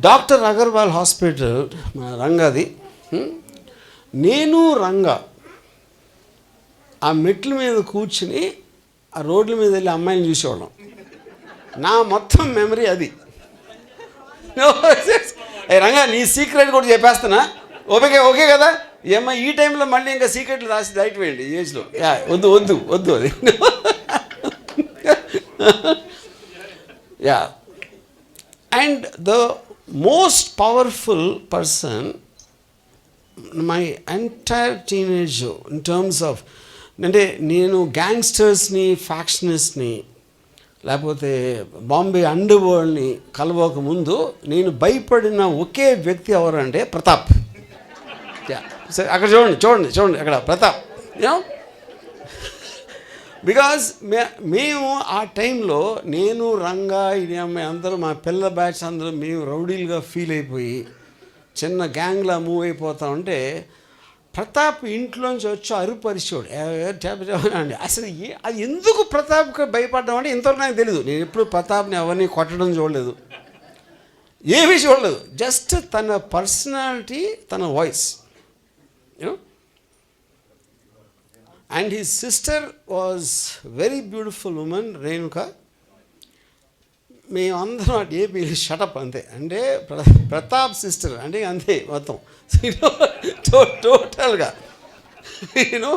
Doctor Agarwal hospital మన రంగాది. నేను రంగా ఆ మెట్ల మీద కూర్చుని ఆ రోడ్ల మీద వెళ్ళి అమ్మాయిని చూసేవాళ్ళం. నా మొత్తం మెమరీ అది. రంగా నీ సీక్రెట్ కూడా చెప్పేస్తున్నా, ఓకే కదా ఏమ్మా, ఈ టైంలో మళ్ళీ ఇంకా సీక్రెట్లు రాసి దాటివేయండి ఈ ఏజ్లో. వద్దు అది. Yeah, and the most powerful person my entire teenage in terms of, అంటే నేను గ్యాంగ్స్టర్స్ని, ఫ్యాక్షనిస్ట్ని, లేకపోతే బాంబే అండర్ వరల్డ్ని కలవక ముందు నేను భయపడిన ఒకే వ్యక్తి ఎవరంటే ప్రతాప్. సరే అక్కడ చూడండి అక్కడ ప్రతాప్. యూనో, బికాజ్ మేము ఆ టైంలో నేను రంగా ఇది అమ్మాయి అందరూ మా పిల్ల బ్యాచ్ అందరూ మేము రౌడీలుగా ఫీల్ అయిపోయి చిన్న గ్యాంగ్లా మూవ్ అయిపోతా ఉంటే ప్రతాప్ ఇంట్లోంచి వచ్చి అరుపరిచాడు అండి. అసలు అది ఎందుకు ప్రతాప్కి భయపడ్డాం అంటే ఇంతవరకు నాకు తెలీదు. నేను ఎప్పుడు ప్రతాప్ని ఎవరిని కొట్టడం చూడలేదు, ఏమీ చూడలేదు. జస్ట్ తన పర్సనాలిటీ, తన voice, you know. And his sister was very beautiful women, Renuka. మేమందరం అటు ఏపీ షటప్ అంతే, అంటే ప్రతాప్ సిస్టర్ అంటే అంతే మొత్తం టోటల్గా, యూనో.